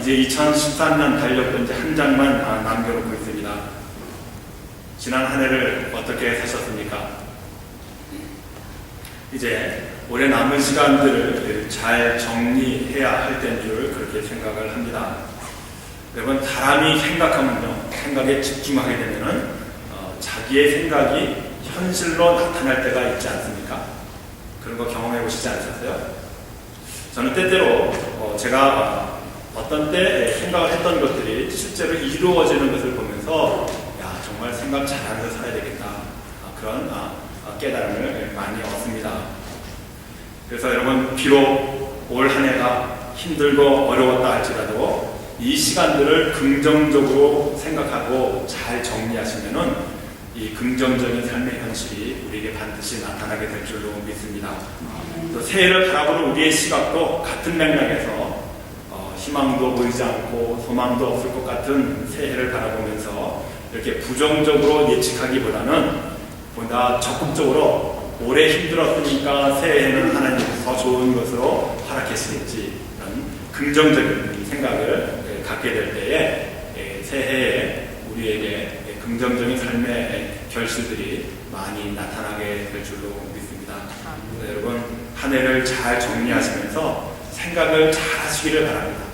이제 2013년 달력도 이제 한 장만 남겨놓고 있습니다. 지난 한 해를 어떻게 사셨습니까? 이제 올해 남은 시간들을 잘 정리해야 할 때인 줄 그렇게 생각을 합니다. 여러분, 사람이 생각하면요, 생각에 집중하게 되면은 자기의 생각이 현실로 나타날 때가 있지 않습니까? 그런 거 경험해 보시지 않으셨어요? 저는 때때로 제가 어떤 때 생각을 했던 것들이 실제로 이루어지는 것을 보면서 야, 정말 생각 잘하면서 살아야 되겠다, 그런 깨달음을 많이 얻습니다. 그래서 여러분, 비록 올 한 해가 힘들고 어려웠다 할지라도 이 시간들을 긍정적으로 생각하고 잘 정리하시면은 이 긍정적인 삶의 현실이 우리에게 반드시 나타나게 될 줄로 믿습니다. 또 새해를 바라보는 우리의 시각도 같은 맥락에서 희망도 보이지 않고 소망도 없을 것 같은 새해를 바라보면서 이렇게 부정적으로 예측하기보다는 보다 적극적으로 올해 힘들었으니까 새해에는 하나님께서 더 좋은 것으로 허락하시겠지, 이런 긍정적인 생각을 갖게 될 때에 새해에 우리에게 긍정적인 삶의 결실들이 많이 나타나게 될 줄로 믿습니다. 여러분, 한 해를 잘 정리하시면서 생각을 잘 하시기를 바랍니다.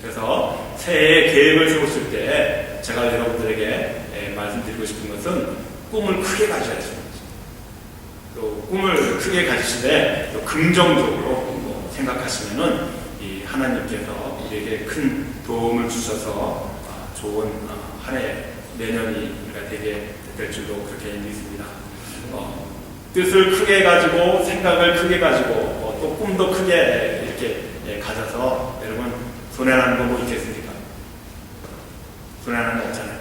그래서 새해에 계획을 세우실 때 제가 여러분들에게 말씀드리고 싶은 것은 꿈을 크게 가져야 됩니다. 또 꿈을 크게 가지시되 또 긍정적으로 생각하시면은 이 하나님께서 우리에게 큰 도움을 주셔서 좋은 한 해, 내년이 우리가 되게 될 줄로 그렇게 믿습니다. 뜻을 크게 가지고 생각을 크게 가지고 또 꿈도 크게 이렇게 가져서 여러분, 손해나는 거 뭐 있겠습니까? 손해나는 거 없잖아요.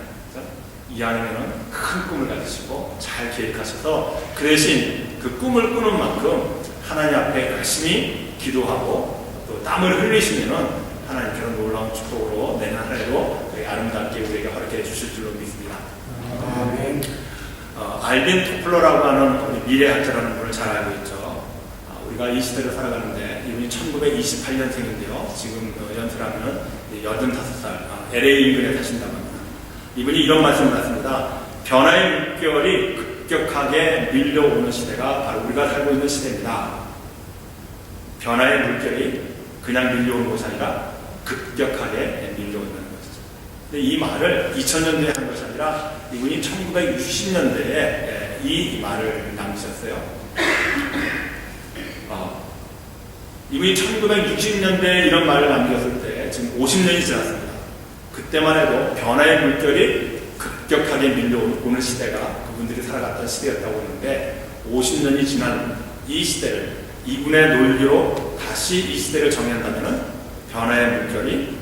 이왕이면은 큰 꿈을 가지시고 잘 계획하셔서 그 대신 그 꿈을 꾸는 만큼 하나님 앞에 열심히 기도하고 또 땀을 흘리시면은 하나님께서 놀라운 축복으로 내년 한 해도 아름답게 우리에게 허락해 주실 줄로 믿습니다. 아멘. 알빈 토플러라고 하는 우리 미래학자라는 분을 잘 알고 있죠. 우리가 이 시대를 살아가는데 이분이 1928년생인데요. 지금 연세라면 85살, LA 인근에 사신다고 합니다. 이분이 이런 말씀을 하십니다. 변화의 물결이 급격하게 밀려오는 시대가 바로 우리가 살고 있는 시대입니다. 변화의 물결이 그냥 밀려오는 것이 아니라 급격하게 밀려온다는 것이죠. 근데 이 말을 2000년대에 한 것이 아니라 이분이 1960년대에 이 말을 남기셨어요. 이분이 1960년대에 이런 말을 남겼을 때 지금 50년이 지났습니다. 그때만 해도 변화의 물결이 급격하게 밀려오는 시대가 그분들이 살아갔던 시대였다고 했는데 50년이 지난 이 시대를 이분의 논리로 다시 이 시대를 정의한다면 변화의 물결이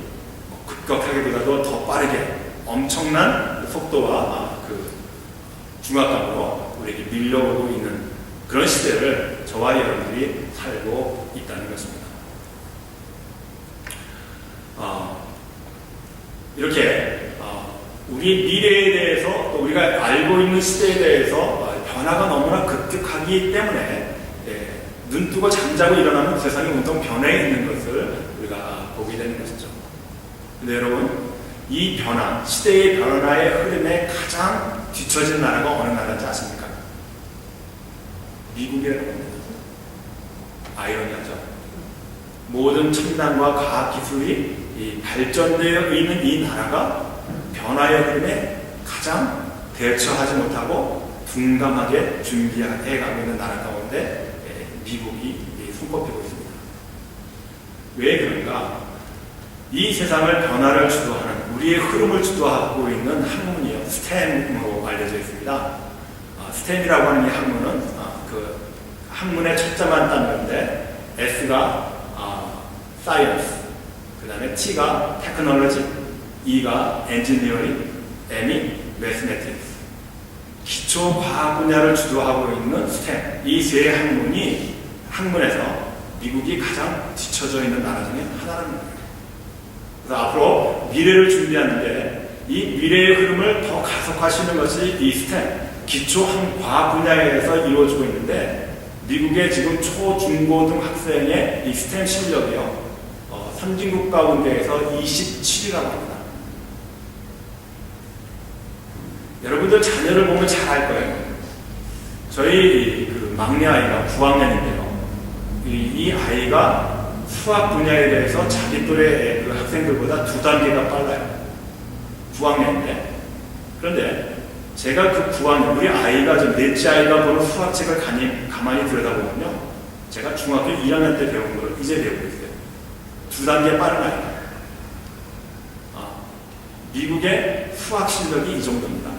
급격하게보다도 더 빠르게 엄청난 속도와 그 중압감으로 우리에게 밀려오고 있는 그런 시대를 저와 여러분들이 살고 있다는 것입니다. 이렇게 우리 미래에 대해서 또 우리가 알고 있는 시대에 대해서 변화가 너무나 급격하기 때문에 눈뜨고 잠자고 일어나는 세상이 온통 변해 있는 것을 우리가 보게 되는 것이죠. 근데 여러분, 이 변화, 시대의 변화의 흐름에 가장 뒤처진 나라가 어느 나라인지 아십니까? 미국이라는 겁니다. 아이러니하죠. 모든 첨단과 과학기술이 발전되어 있는 이 나라가 변화의 흐름에 가장 대처하지 못하고 둔감하게 준비해가고 있는 나라 가운데 미국이 손꼽히고 있습니다. 왜 그런가? 이 세상을 변화를 주도하는, 우리의 흐름을 주도하고 있는 학문이요, STEM으로 알려져 있습니다. STEM이라고 하는 이 학문은 그 학문의 첫자만 따는데 S가 Science, 그 다음에 T가 Technology, E가 Engineering, M이 Mathematics. 기초 과학 분야를 주도하고 있는 STEM, 이 세 학문에서 미국이 가장 뒤처져 있는 나라 중에 하나라는 거예요. 그래서 앞으로 미래를 준비하는데 이 미래의 흐름을 더 가속화시키는 것이 이 STEM, 기초 과학 분야에서 이루어지고 있는데 미국의 지금 초, 중고등 학생의 이 STEM 실력이요, 선진국 가운데에서 27위라고 합니다. 여러분들 자녀를 보면 잘 알 거예요. 저희 그 막내 아이가 9학년인데요. 이 아이가 수학 분야에 대해서 자기 또래 그 학생들보다 2단계가 빨라요. 9학년인데. 그런데 제가 그 9학년, 우리 아이가 좀 넷째 아이가 보는 수학책을 가만히 들여다보면요. 제가 중학교 1학년 때 배운 걸 이제 배우고 있어요. 2단계 빠른 아이가. 미국의 수학 실력이 이 정도입니다.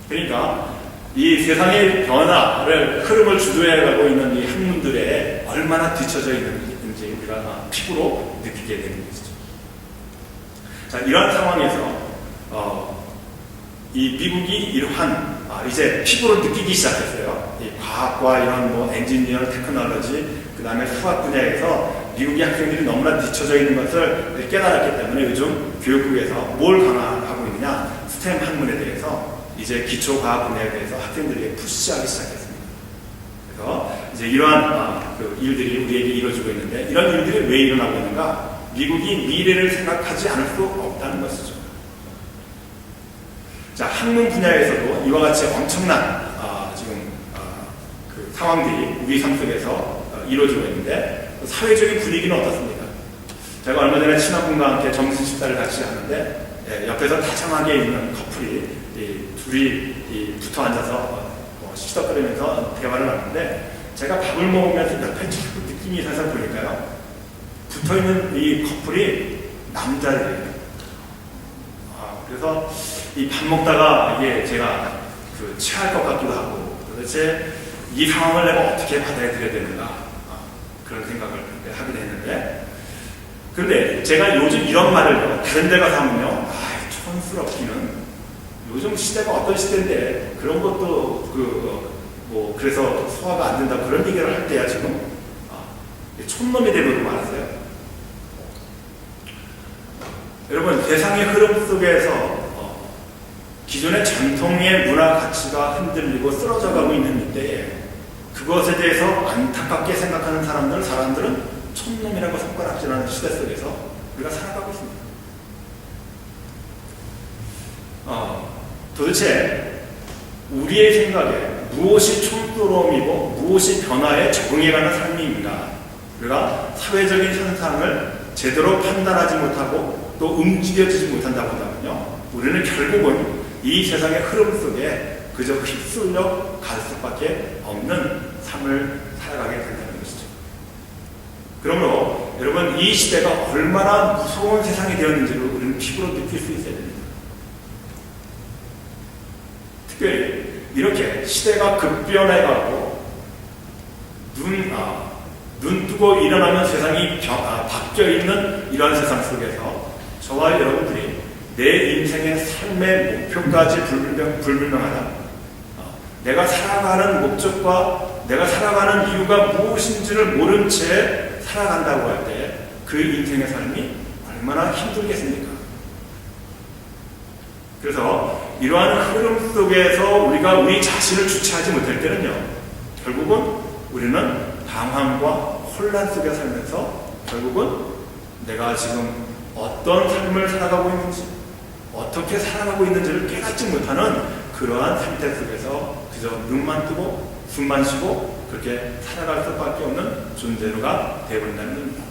그러니까 이 세상의 변화를 흐름을 주도해가고 있는 이 학문들에 얼마나 뒤처져 있는지 우리가 피부로 느끼게 되는 것이죠. 자, 이러한 상황에서 이 미국이 이러한 이제 피부로 느끼기 시작했어요. 이 과학과 이런 뭐 엔지니어, 테크놀로지, 그 다음에 수학 분야에서 미국의 학생들이 너무나 뒤처져 있는 것을 깨달았기 때문에 요즘 교육부에서 뭘 강화하고 있느냐, 스템 학문에 대해서 이제 기초과학 분야에 대해서 학생들에게 푸시하기 시작했습니다. 그래서 이제 이러한 그 일들이 우리에게 이루어지고 있는데, 이런 일들이 왜 일어나고 있는가? 미국이 미래를 생각하지 않을 수 없다는 것이죠. 자, 학문 분야에서도 이와 같이 엄청난 그 상황들이 우리 삶 속에서 이루어지고 있는데, 사회적인 분위기는 어떻습니까? 제가 얼마 전에 친구분과 함께 점심 식사를 같이 하는데, 옆에서 다정하게 있는 커플이 둘이 붙어 앉아서 시덕거리면서 대화를 하는데, 제가 밥을 먹으면서 옆에 느낌이 살살 보니까요, 붙어 있는 이 커플이 남자들이에요. 그래서 이 밥 먹다가 이게 제가 그 취할 것 같기도 하고, 도대체 이 상황을 내가 어떻게 받아들여야 되는가, 그런 생각을 하게 됐는데, 그런데 제가 요즘 이런 말을 다른 데 가서 하면요, 촌스럽기는 요즘 시대가 어떤 시대인데 그런 것도 그래서 소화가 안 된다 그런 얘기를 할 때야 지금 촌놈이 되고 말았어요. 여러분, 세상의 흐름 속에서 기존의 전통의 문화 가치가 흔들리고 쓰러져가고 있는 이때에 그것에 대해서 안타깝게 생각하는 사람들은 촌놈이라고 손가락질하는 시대 속에서 우리가 살아가고 있습니다. 도대체 우리의 생각에 무엇이 촌스러움이고 무엇이 변화에 적응해가는 삶입니다. 우리가 사회적인 현상을 제대로 판단하지 못하고 또 움직여지지 못한다고 한다면요, 우리는 결국은 이 세상의 흐름 속에 그저 휩쓸려 갈 수밖에 없는 삶을 살아가게 된다는 것이죠. 그러므로 여러분, 이 시대가 얼마나 무서운 세상이 되었는지를 우리는 피부로 느낄 수 있어야 됩니다. 특별히 이렇게 시대가 급변해가고 눈 뜨고 일어나면 세상이 바뀌어있는 이러한 세상 속에서 저와 여러분들이 내 인생의 삶의 목표까지 불분명하다, 내가 살아가는 목적과 내가 살아가는 이유가 무엇인지를 모른 채 살아간다고 할 때 그 인생의 삶이 얼마나 힘들겠습니까? 그래서 이러한 흐름 속에서 우리가 우리 자신을 주체하지 못할 때는요, 결국은 우리는 방황과 혼란 속에 살면서 결국은 내가 지금 어떤 삶을 살아가고 있는지, 어떻게 살아가고 있는지를 깨닫지 못하는 그러한 상태 속에서 그저 눈만 뜨고 숨만 쉬고 그렇게 살아갈 수밖에 없는 존재가 되어버린다는 겁니다.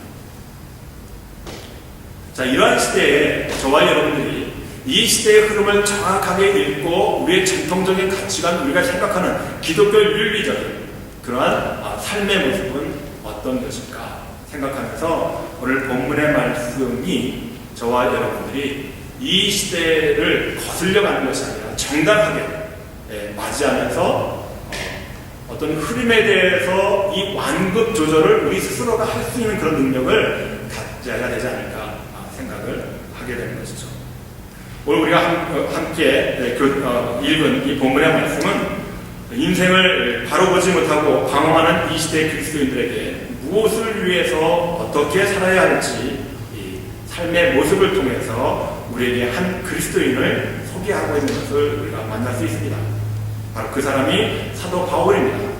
자, 이러한 시대에 저와 여러분들이 이 시대의 흐름을 정확하게 읽고 우리의 전통적인 가치관, 우리가 생각하는 기독교 윤리적인 그러한 삶의 모습은 어떤 것일까 생각하면서 오늘 본문의 말씀이 저와 여러분들이 이 시대를 거슬려가는 것이 아니라 정당하게 맞이하면서 어떤 흐름에 대해서 이 완급 조절을 우리 스스로가 할 수 있는 그런 능력을 가져야 되지 않을까 생각을 하게 되는 것이죠. 오늘 우리가 함께 읽은 이 본문의 말씀은 인생을 바로 보지 못하고 방황하는 이 시대의 그리스도인들에게 무엇을 위해서 어떻게 살아야 할지 이 삶의 모습을 통해서 우리에게 한 그리스도인을 소개하고 있는 것을 우리가 만날 수 있습니다. 바로 그 사람이 사도 바울입니다.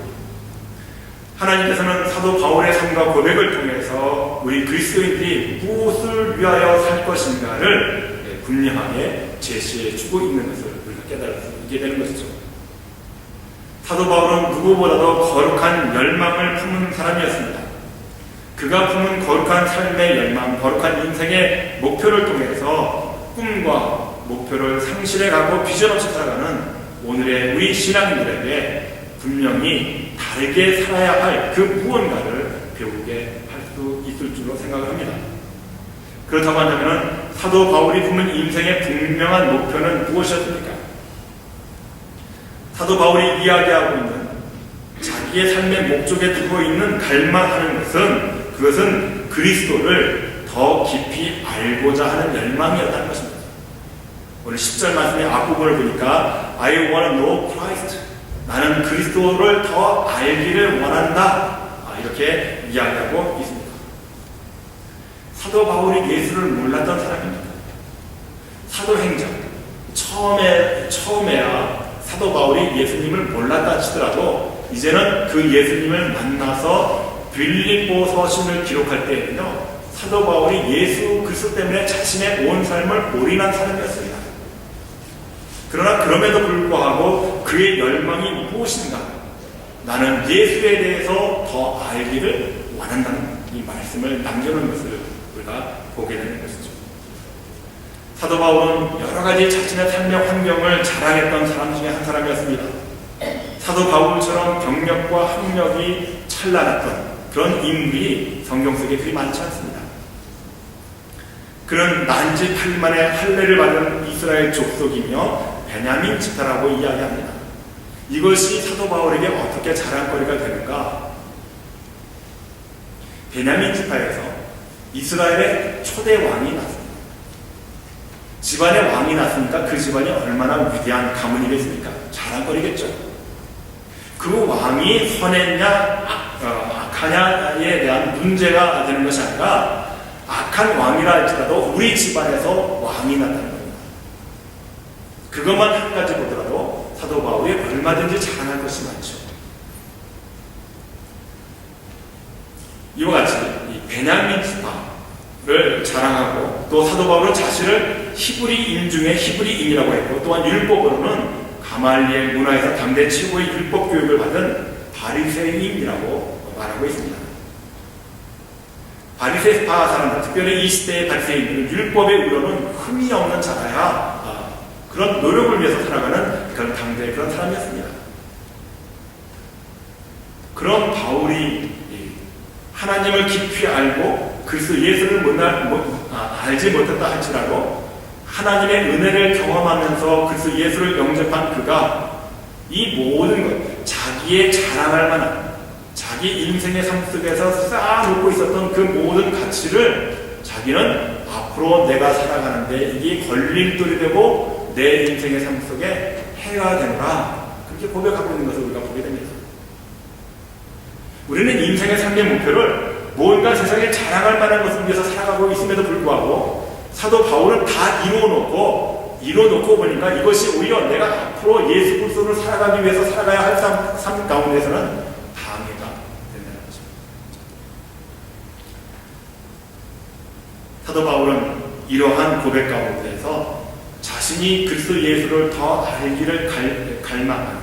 하나님께서는 사도 바울의 삶과 고백을 통해서 우리 그리스도인들이 무엇을 위하여 살 것인가를 분명하게 제시해 주고 있는 것을 우리가 깨달게 되는 것이죠. 사도 바울은 누구보다도 거룩한 열망을 품은 사람이었습니다. 그가 품은 거룩한 삶의 열망, 거룩한 인생의 목표를 통해서 꿈과 목표를 상실해가고 비전 없이 살아가는 오늘의 우리 신앙인들에게 분명히 다르게 살아야 할 그 무언가를 배우게 할 수 있을 줄로 생각을 합니다. 그렇다고 한다면 사도 바울이 품은 인생의 분명한 목표는 무엇이었습니까? 사도 바울이 이야기하고 있는 자기의 삶의 목적에 두고 있는 갈망하는 것은 그것은 그리스도를 더 깊이 알고자 하는 열망이었다는 것입니다. 오늘 10절 말씀의 앞부분을 보니까 I want to know Christ. 나는 그리스도를 더 알기를 원한다. 이렇게 이야기하고 있습니다. 사도 바울이 예수를 몰랐던 사람입니다. 사도행전 처음에야 사도 바울이 예수님을 몰랐다 치더라도 이제는 그 예수님을 만나서 빌립보 서신을 기록할 때에는요, 사도 바울이 예수 그리스도 때문에 자신의 온 삶을 올인한 사람이었습니다. 그러나 그럼에도 불구하고 그의 열망이 무엇인가? 나는 예수에 대해서 더 알기를 원한다는 이 말씀을 남겨놓은 것을 우리가 보게 되는 것이죠. 사도 바울은 여러 가지 자신의 삶의 환경을 자랑했던 사람 중에 한 사람이었습니다. 사도 바울처럼 경력과 학력이 찬란했던 그런 인물이 성경 속에 그리 많지 않습니다. 그는 난지 8만의 할례를 받은 이스라엘 족속이며 베냐민 지파라고 이야기합니다. 이것이 사도 바울에게 어떻게 자랑거리가 되는가? 베냐민 지파에서 이스라엘의 초대 왕이 났습니다. 집안에 왕이 났으니까 그 집안이 얼마나 위대한 가문이겠습니까? 자랑거리겠죠. 그 왕이 선했냐 악하냐에 대한 문제가 되는 것이 아니라 악한 왕이라 할지라도 우리 집안에서 왕이 났다는 겁니다. 그것만 한 가지 보더라도 사도 바울이 얼마든지 자랑할 것이 많죠. 이와 같이 이 베냐민 지파를 자랑하고 또 사도 바울은 자신을 히브리인 중에 히브리인이라고 했고 또한 율법으로는 가말리엘 문화에서 당대 최고의 율법 교육을 받은 바리새인이라고 말하고 있습니다. 바리새파 사람들, 특별히 이 시대의 바리새인들은 율법의 의로는 흠이 없는 자라야 그런 노력을 위해서 살아가는 그런 당대의 그런 사람이었습니다. 그런 바울이 하나님을 깊이 알고 그리스도 예수를 알지 못했다 할지라도 하나님의 은혜를 경험하면서 그리스도 예수를 영접한 그가 이 모든 것, 자기의 자랑할 만한 자기 인생의 삶 속에서 쌓아놓고 있었던 그 모든 가치를 자기는 앞으로 내가 살아가는데 이게 걸림돌이 되고 내 인생의 삶 속에 해가 되노라, 그렇게 고백하고 있는 것을 우리가 보게 됩니다. 우리는 인생의 삶의 목표를 뭔가 세상에 자랑할 만한 것을 위해서 살아가고 있음에도 불구하고 사도 바울은 다 이뤄놓고 보니까 이것이 오히려 내가 앞으로 예수 그리스도를 살아가기 위해서 살아가야 할 삶 가운데서는 방해가 된다는 것입니다. 사도 바울은 이러한 고백 가운데에서 자신이 그리스도 예수를 더 알기를 갈망한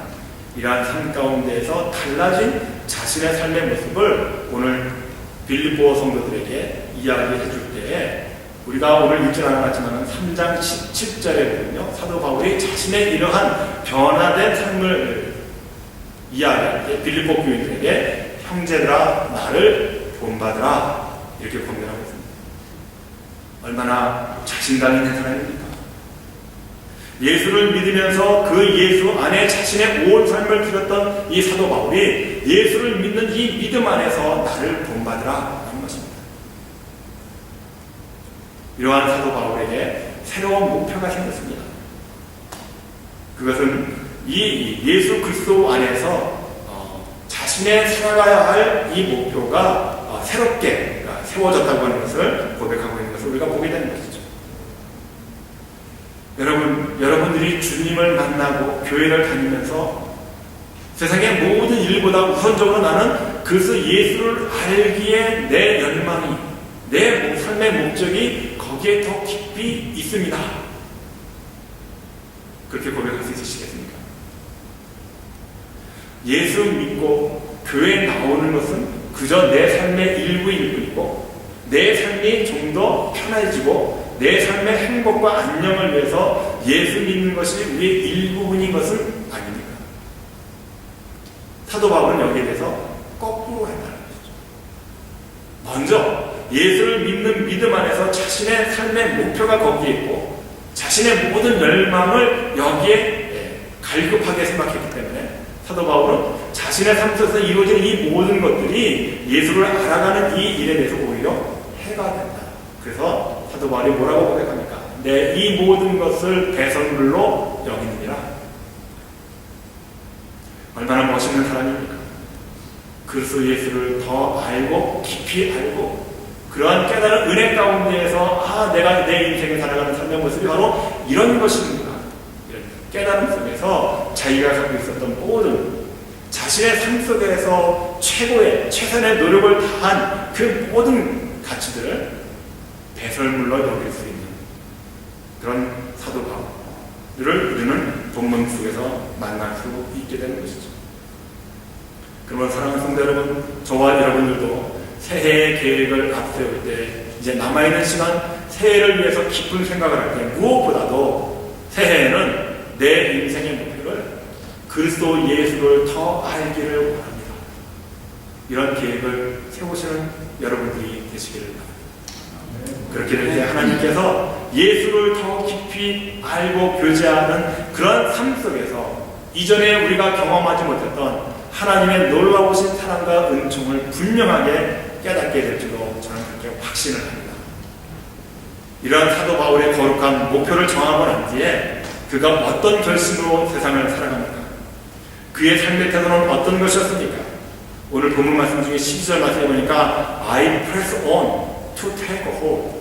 이러한 삶 가운데에서 달라진 자신의 삶의 모습을 오늘 빌립보 성도들에게 이야기해 줄 때에 우리가 오늘 읽지 않았지만 3장 17절에 보면요, 사도 바울이 자신의 이러한 변화된 삶을 이야기할 때 빌립보 교인들에게 형제들아 나를 본받으라 이렇게 권면하고 있습니다. 얼마나 자신감 있는 사람입니까? 예수를 믿으면서 그 예수 안에 자신의 온 삶을 드렸던 이 사도 바울이 예수를 믿는 이 믿음 안에서 나를 본받으라 하는 것입니다. 이러한 사도 바울에게 새로운 목표가 생겼습니다. 그것은 이 예수 그리스도 안에서 자신의 살아가야 할 이 목표가 새롭게 세워졌다고 하는 것을 고백하고 있는 것을 우리가 보게 되는 것이죠. 여러분들이 주님을 만나고 교회를 다니면서 세상의 모든 일보다 우선적으로 나는 그래서 예수를 알기에 내 열망이, 내 삶의 목적이 거기에 더 깊이 있습니다. 그렇게 고백할 수 있으시겠습니까? 예수 믿고 교회에 나오는 것은 그저 내 삶의 일부일 뿐이고, 내 삶이 좀 더 편해지고 내 삶의 행복과 안녕을 위해서 예수 믿는 것이 우리의 일부분인 것은 아닙니다. 사도 바울은 여기에 대해서 거꾸로 한다는 것이죠. 먼저 예수를 믿는 믿음 안에서 자신의 삶의 목표가 거기에 있고 자신의 모든 열망을 여기에 갈급하게 생각했기 때문에 사도 바울은 자신의 삶 속에서 이루어지는 이 모든 것들이 예수를 알아가는 이 일에 대해서 오히려 해가 된다. 그래서 사도 바울이 뭐라고 고백합니까? 내 이 모든 것을 배설물로 여기느니라. 얼마나 멋있는 사람입니까? 그리스도 예수를 더 알고 깊이 알고 그러한 깨달은 은혜 가운데에서 내가 내 인생을 살아가는 삶의 모습이 바로 이런 것입니다. 이런 깨달음 속에서 자기가 갖고 있었던 모든 자신의 삶 속에서 최선의 노력을 다한 그 모든 가치들을 배설물로 여길 수 있는 그런 사도 바울을 우리는 본문 속에서 만날 수 있게 되는 것이죠. 그러면 사랑하는 성도 여러분, 저와 여러분들도 새해의 계획을 앞세울 때 이제 남아있는 시간 새해를 위해서 깊은 생각을 할 때 무엇보다도 새해에는 내 인생의 목표를 그리스도 예수를 더 알기를 원합니다. 이런 계획을 세우시는 여러분들이 되시기를 바랍니다. 그렇게 될 때 하나님께서 예수를 더 깊이 알고 교제하는 그런 삶 속에서 이전에 우리가 경험하지 못했던 하나님의 놀라우신 사랑과 은총을 분명하게 깨닫게 될 줄로 저는 그렇게 확신을 합니다. 이러한 사도 바울의 거룩한 목표를 정하고 난 뒤에 그가 어떤 결심으로 세상을 살아갑니까? 그의 삶의 태도는 어떤 것이었습니까? 오늘 본문 말씀 중에 12절 말씀에 보니까 I press on to take a hold.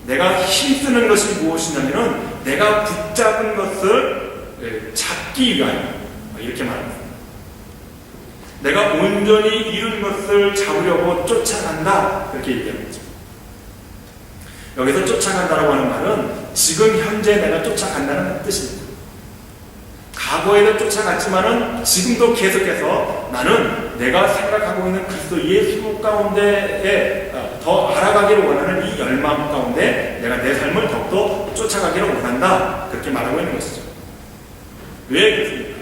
내가 힘쓰는 것이 무엇이냐면은 내가 붙잡은 것을 잡기 위하여 이렇게 말합니다. 내가 온전히 이룬 것을 잡으려고 쫓아간다. 그렇게 얘기하는 거죠. 여기서 쫓아간다라고 하는 말은 지금 현재 내가 쫓아간다는 뜻입니다. 과거에도 쫓아갔지만은 지금도 계속해서 나는 내가 생각하고 있는 그리스도 예수 가운데에 더 알아가기를 원하는 이 열망 가운데 내가 내 삶을 더욱더 쫓아가기를 원한다. 그렇게 말하고 있는 것이죠. 왜 그렇습니까?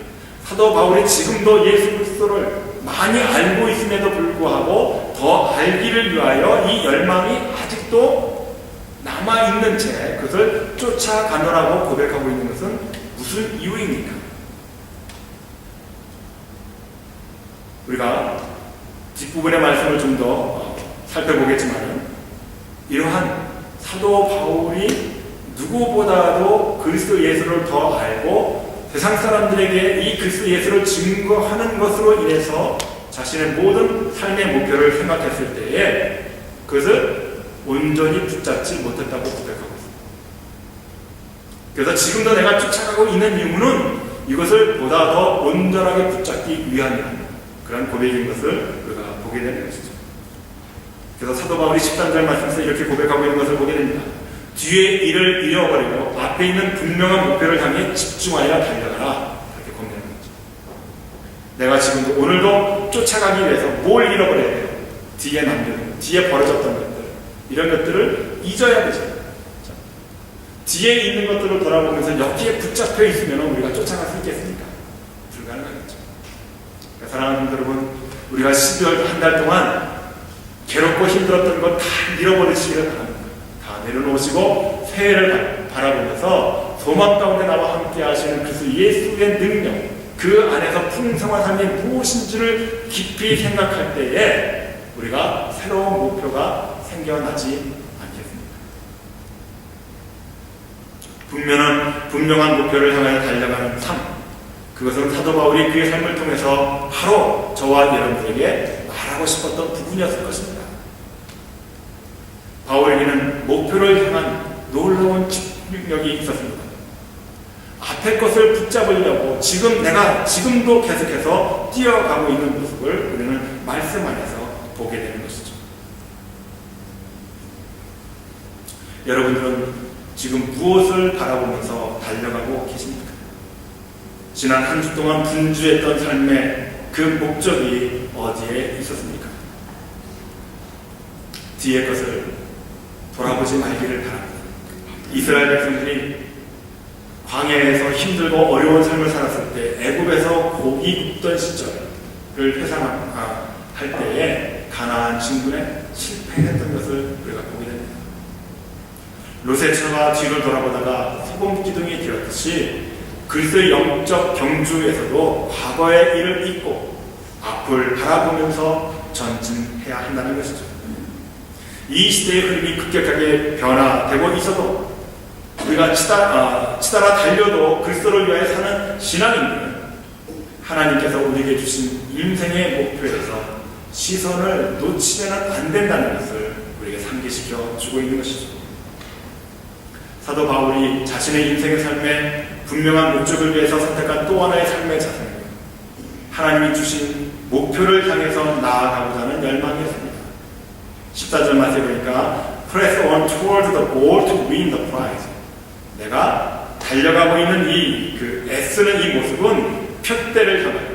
사도 바울이 지금도 예수 그리스도를 많이 알고 있음에도 불구하고 더 알기를 위하여 이 열망이 아직도 남아있는 채 그것을 쫓아가노라고 고백하고 있는 것은 무슨 이유입니까? 우리가 뒷부분의 말씀을 좀 더 살펴보겠지만 이러한 사도 바울이 누구보다도 그리스도 예수를 더 알고 세상 사람들에게 이 그리스도 예수를 증거하는 것으로 인해서 자신의 모든 삶의 목표를 생각했을 때에 그것을 온전히 붙잡지 못했다고 고백하고 있습니다. 그래서 지금도 내가 쫓아가고 있는 이유는 이것을 보다 더 온전하게 붙잡기 위함이라는 그런 고백인 것을 우리가 보게 되는 것이죠. 그래서 사도 바울이 13절 말씀에서 이렇게 고백하고 있는 것을 보게 됩니다. 뒤에 일을 잃어버리고 앞에 있는 분명한 목표를 향해 집중하여 달려가라. 그렇게 권면하는 거죠. 내가 지금도 오늘도 쫓아가기 위해서 뭘 잃어버려야 돼요? 뒤에 남겨둔, 뒤에 벌어졌던 것들, 이런 것들을 잊어야 되죠. 뒤에 있는 것들을 돌아보면서 여기에 붙잡혀 있으면 우리가 쫓아갈 수 있겠습니까? 불가능하겠죠. 그러니까 사랑하는 여러분, 우리가 12월 한 달 동안 괴롭고 힘들었던 것 다 잃어버리시기를 바랍니다. 다 내려놓으시고 새해를 바라보면서 소망 가운데 나와 함께 하시는 그리스도 예수의 능력, 그 안에서 풍성한 삶이 무엇인지를 깊이 생각할 때에 우리가 새로운 목표가 생겨나지 않겠습니다. 분명한 목표를 향하여 달려가는 삶, 그것은 사도 바울이 그의 삶을 통해서 바로 저와 여러분에게 말하고 싶었던 부분이었을 것입니다. 바울에게는 목표를 향한 놀라운 집중력이 있었습니다. 앞에 것을 붙잡으려고 지금도 계속해서 뛰어가고 있는 모습을 우리는 말씀 안에서 보게 되는 것이죠. 여러분들은 지금 무엇을 바라보면서 달려가고 계십니까? 지난 한 주 동안 분주했던 삶의 그 목적이 어디에 있었습니까? 뒤의 것을 돌아보지 말기를 바랍니다. 이스라엘 백성들이 광야에서 힘들고 어려운 삶을 살았을 때, 애굽에서 고기 굽던 시절을 회상할 때에 가나안 진군에 실패했던 것을 우리가 보게 됩니다. 롯의 처가 뒤를 돌아보다가 소금 기둥이 되었듯이 그리스도의 영적 경주에서도 과거의 일을 잊고 앞을 바라보면서 전진해야 한다는 것이죠. 이 시대의 흐름이 급격하게 변화되고 있어도 우리가 치달아 달려도 그리스도를 위하여 사는 신앙인들은 하나님께서 우리에게 주신 인생의 목표에서 시선을 놓치면 안 된다는 것을 우리에게 상기시켜 주고 있는 것이죠. 사도 바울이 자신의 인생의 삶에 분명한 목적을 위해서 선택한 또 하나의 삶의 자세는 하나님이 주신 목표를 향해서 나아가고자 하는 열망이었습니다. 14절 말씀에 보니까 Press on toward the goal to win the prize. 내가 달려가고 있는 애쓰는 이 모습은 표대를 향하여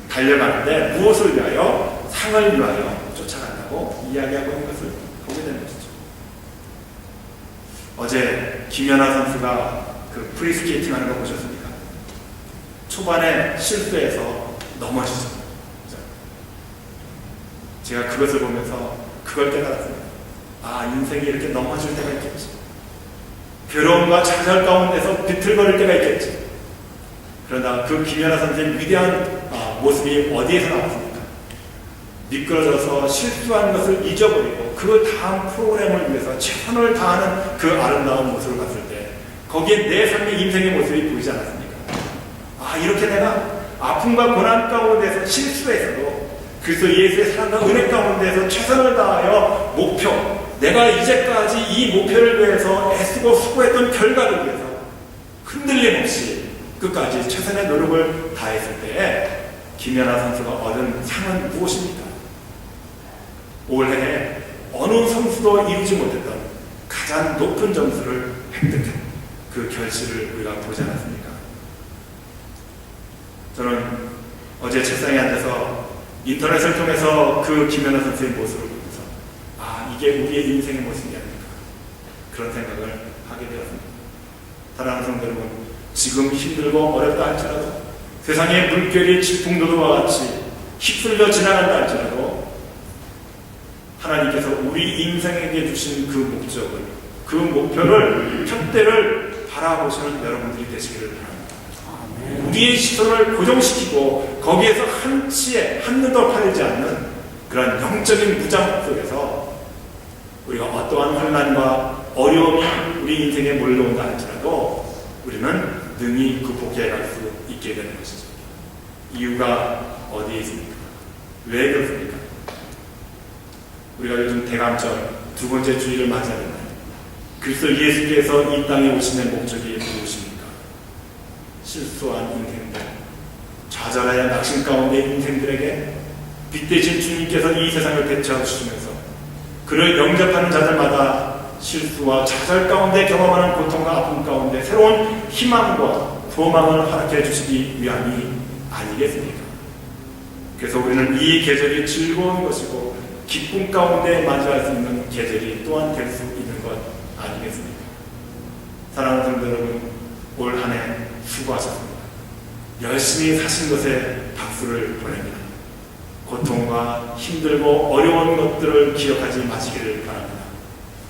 달려가는데 무엇을 위하여? 상을 위하여 쫓아간다고 이야기하고 있는 것을 보게 되는 것이죠. 어제 김연아 선수가 그 프리스케이팅 하는 거 보셨습니까? 초반에 실수해서 넘어지죠. 제가 그것을 보면서 그걸 깨달았습니다. 인생이 이렇게 넘어질 때가 있겠지. 괴로움과 좌절 가운데서 비틀거릴 때가 있겠지. 그러나 그 김연아 선수의 위대한 모습이 어디에서 나왔습니까? 미끄러져서 실수한 것을 잊어버리고 그 다음 프로그램을 위해서 최선을 다하는 그 아름다운 모습을 봤을 때 거기에 내 삶의 인생의 모습이 보이지 않았습니까? 이렇게 내가 아픔과 고난 가운데서 실수해서도 그리스도 예수의 사랑과 은혜 가운데서 최선을 다하여 내가 이제까지 이 목표를 위해서 애쓰고 수고했던 결과를 위해서 흔들림 없이 끝까지 최선의 노력을 다했을 때에 김연아 선수가 얻은 상은 무엇입니까? 올해 어느 선수도 이루지 못했던 가장 높은 점수를 획득한 그 결실을 우리가 보지 않았습니까? 저는 어제 책상에 앉아서 인터넷을 통해서 그 김연아 선수의 모습을 보면서 이게 우리의 인생의 모습이 아닐까 그런 생각을 하게 되었습니다. 사랑하는 성도 여러분, 지금 힘들고 어렵다 할지라도 세상의 물결이 질풍노도와 같이 휩쓸려 지나간다 할지라도 하나님께서 우리 인생에게 주신 그 목적을, 그 목표를, 표대를 바라보시는 여러분들이 되시기를 바랍니다. 우리의 시선을 고정시키고 거기에서 한눈도 팔지 않는 그런 영적인 무장 속에서 우리가 어떠한 환난과 어려움이 우리 인생에 몰려온다 할지라도 우리는 능히 극복해 갈 수 있게 되는 것이죠. 이유가 어디에 있습니까? 왜 그렇습니까? 우리가 요즘 대감절 두 번째 주일을 맞이하는 날, 그리스도 예수께서 이 땅에 오시는 목적이 무엇입니까? 실수한 인생들, 좌절하여 낙심 가운데 인생들에게 빛 대신 주님께서 이 세상을 대체하여 주시면서 그를 영접하는 자들마다 실수와 좌절 가운데 경험하는 고통과 아픔 가운데 새로운 희망과 소망을 허락해 주시기 위함이 아니겠습니까? 그래서 우리는 이 계절이 즐거운 것이고 기쁨 가운데 맞이할 수 있는 계절이 또한 될 수 있는 것 아니겠습니까? 사랑하는 성도 여러분, 올 한 해 수고하셨습니다. 열심히 사신 것에 박수를 보냅니다. 고통과 힘들고 어려운 것들을 기억하지 마시기를 바랍니다.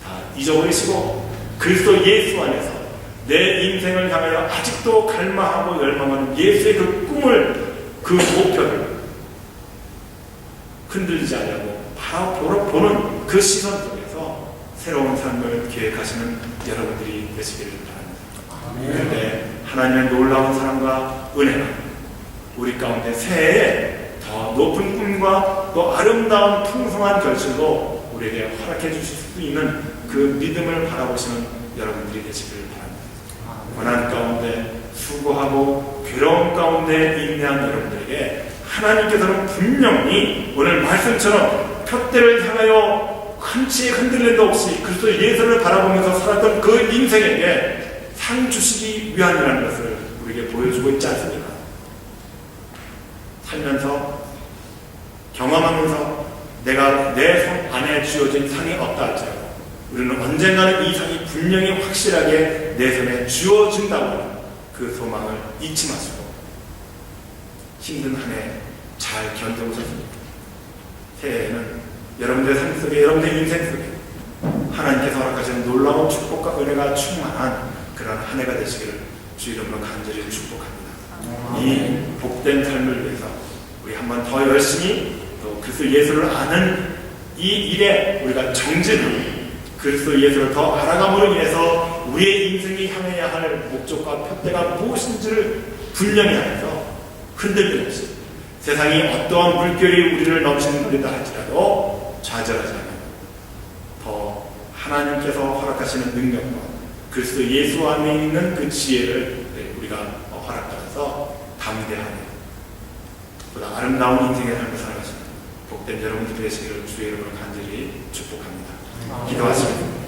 다 잊어버리시고 그리스도 예수 안에서 내 인생을 향하여 아직도 갈망하고 열망하는 예수의 그 꿈을, 그 목표를 흔들리지 않으려고 바로 보는 그 시선 속에서 새로운 삶을 계획하시는 여러분들이 되시기를 바랍니다. 그런데 하나님의 놀라운 사랑과 은혜가 우리 가운데 새해에 더 높은 꿈과 또 아름다운 풍성한 결실로 우리에게 허락해 주실 수 있는 그 믿음을 바라보시는 여러분들이 되시기를 바랍니다. 고난 가운데 수고하고 괴로움 가운데 인내한 여러분들에게 하나님께서는 분명히 오늘 말씀처럼 표대를 향하여 한치의 흔들림도 없이 그리스도 예수를 바라보면서 살았던 그 인생에게 상 주시기 위함이라는 것을 우리에게 보여주고 있지 않습니까? 살면서 경험하면서 내가 내 손 안에 쥐어진 상이 없다 할지라도 우리는 언젠가는 이 상이 분명히 확실하게 내 손에 쥐어진다고 하는 그 소망을 잊지 마시고 힘든 한 해 잘 견뎌보셨습니까? 새해에는 여러분들의 삶 속에, 여러분들의 인생 속에 하나님께서 허락하시는 놀라운 축복과 은혜가 충만한 그런 한 해가 되시기를 주 이름으로 간절히 축복합니다. 이 복된 삶을 위해서 우리 한 번 더 열심히 또 그리스도 예수를 아는 이 일에 우리가 정진하고 그리스도 예수를 더 알아감으로 인해서 우리의 인생이 향해야 할 목적과 표대가 무엇인지를 분명히 하면서 흔들림 없이 세상이 어떠한 물결이 우리를 넘치는다 할지라도 좌절하지 않고 더 하나님께서 허락하시는 능력과 그리스도 예수 안에 있는 그 지혜를 우리가 허락받아서 담대하며 보다 아름다운 인생의 삶을 살아가시는 복된 여러분들 되시기를 주의 이름으로 간절히 축복합니다. 기도하시겠습니다.